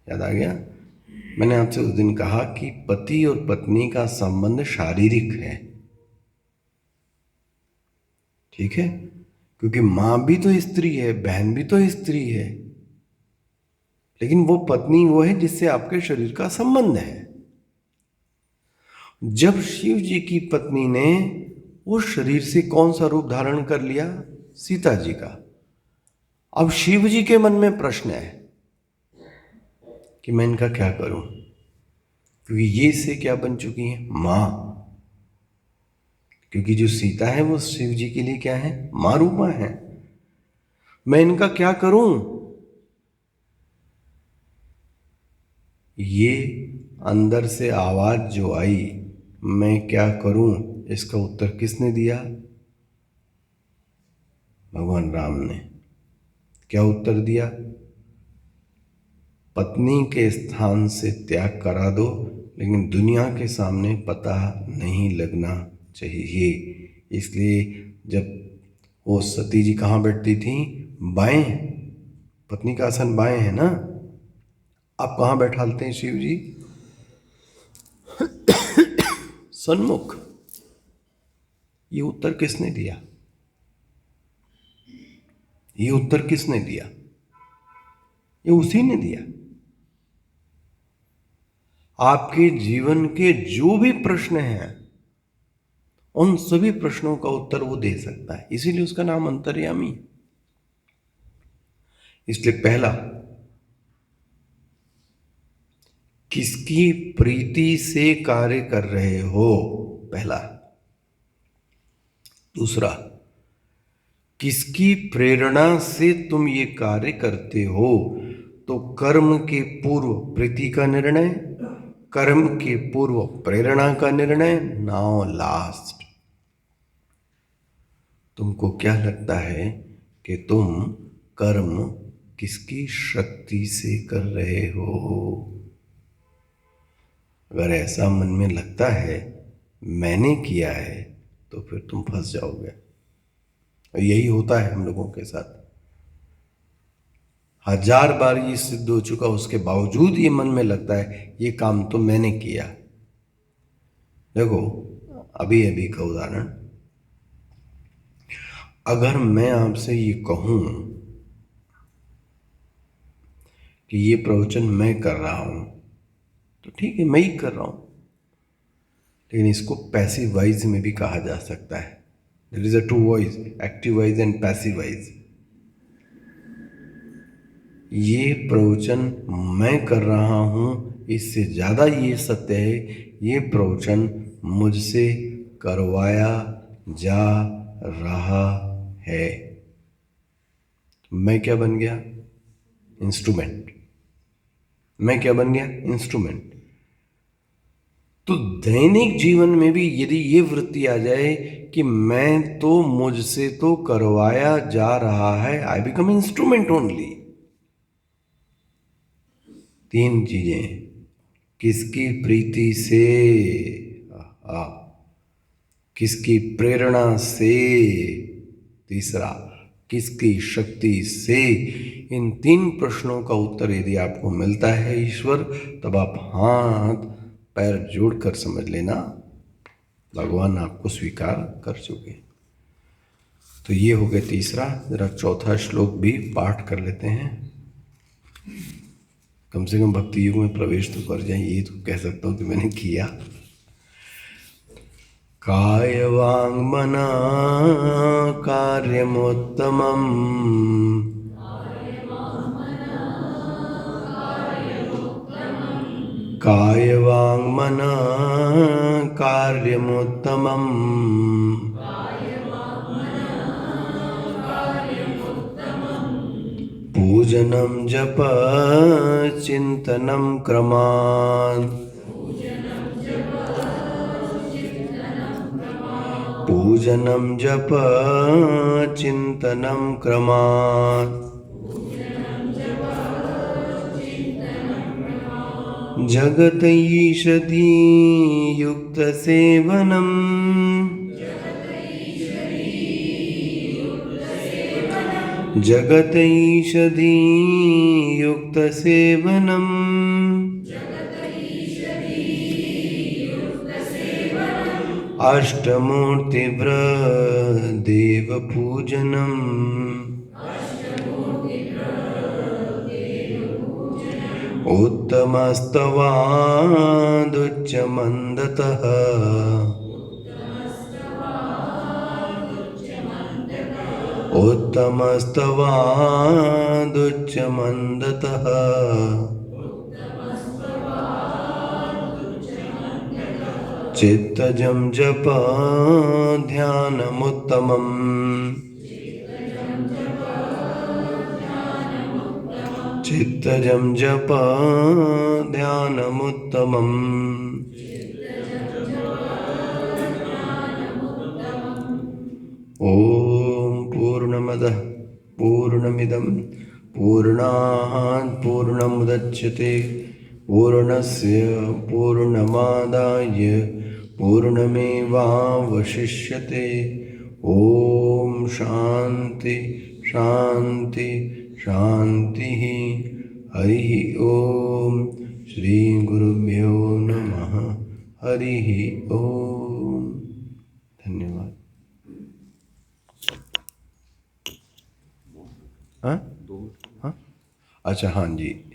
याद आ गया? मैंने आपसे उस दिन कहा कि पति और पत्नी का संबंध शारीरिक है, ठीक है? क्योंकि मां भी तो स्त्री है, बहन भी तो स्त्री है, लेकिन वो पत्नी वो है जिससे आपके शरीर का संबंध है। जब शिव जी की पत्नी ने उस शरीर से कौन सा रूप धारण कर लिया? सीता जी का। अब शिव जी के मन में प्रश्न है कि मैं इनका क्या करूं, क्योंकि ये से क्या बन चुकी है? मां। क्योंकि जो सीता है वो शिव जी के लिए क्या है? मां रूपा है। मैं इनका क्या करूं? ये अंदर से आवाज जो आई, मैं क्या करूं, इसका उत्तर किसने दिया? भगवान राम ने क्या उत्तर दिया? पत्नी के स्थान से त्याग करा दो, लेकिन दुनिया के सामने पता नहीं लगना चाहिए। इसलिए जब वो सती जी कहाँ बैठती थी? बाएं। पत्नी का आसन बाएं है ना। आप कहाँ बैठालते हैं शिव जी? सन्मुख। ये उत्तर किसने दिया? ये उत्तर किसने दिया? ये उसी ने दिया। आपके जीवन के जो भी प्रश्न हैं, उन सभी प्रश्नों का उत्तर वो दे सकता है, इसीलिए उसका नाम अंतर्यामी। इसलिए पहला, किसकी प्रीति से कार्य कर रहे हो? पहला। दूसरा, किसकी प्रेरणा से तुम ये कार्य करते हो? तो कर्म के पूर्व प्रीति का निर्णय, कर्म के पूर्व प्रेरणा का निर्णय। नाउ लास्ट, तुमको क्या लगता है कि तुम कर्म किसकी शक्ति से कर रहे हो? अगर ऐसा मन में लगता है मैंने किया है, तो फिर तुम फंस जाओगे। और यही होता है हम लोगों के साथ। 1000 बार ये सिद्ध हो चुका, उसके बावजूद ये मन में लगता है ये काम तो मैंने किया। देखो, अभी अभी का उदाहरण, अगर मैं आपसे ये कहूं कि ये प्रवचन मैं कर रहा हूं, तो ठीक है, मैं ही कर रहा हूं, लेकिन इसको पैसिव वॉइस में भी कहा जा सकता है। There is a two voice, active voice and passive voice. ये प्रवचन मैं कर रहा हूं, इससे ज्यादा ये सत्य है, ये प्रवचन मुझसे करवाया जा रहा है। मैं क्या बन गया? इंस्ट्रूमेंट। मैं क्या बन गया? इंस्ट्रूमेंट। तो दैनिक जीवन में भी यदि ये वृत्ति आ जाए कि मैं तो, मुझसे तो करवाया जा रहा है, आई बिकम इंस्ट्रूमेंट ओनली। 3 चीजें, किसकी प्रीति से, किसकी प्रेरणा से, तीसरा किसकी शक्ति से। इन 3 प्रश्नों का उत्तर यदि आपको मिलता है ईश्वर, तब आप हाथ पैर जोड़कर समझ लेना भगवान आपको स्वीकार कर चुके। तो ये हो गया तीसरा। जरा चौथा श्लोक भी पाठ कर लेते हैं, कम से कम भक्ति युग में प्रवेश तो कर जाए, ये तो कह सकता हूं कि मैंने किया। काय वांग मना कार्यमुत्तमम्, काय वांग मना कार्यमुत्तमम्, पूजनं जप चिंतनं क्रमात्, पूजनं जप चिंतनं क्रमात्, जगतईषति युक्त सेवनम्, जगतईषति युक्त सेवनम्, अष्टमूर्तिभ्रदेव पूजनम्, उत्तमस्तवादुच्चमन्दतः, उत्तमस्तवादुच्चमन्दतः, चित्तजं जप ध्यानमुत्तमम्, चित्तजं जप ध्यानमुत्तमम्। ॐ पूर्ण पूर्णमदः पूर्णमिदं पूर्णात् पूर्णमुदच्यते पूर्णस्य पूर्णमादाय पूर्णमेवावशिष्यते। ओम शांति शांति शांति। हरि ओम। श्री गुरुभ्यो नमः। हरि ओम। धन्यवाद। हाँ हाँ, अच्छा हाँ जी।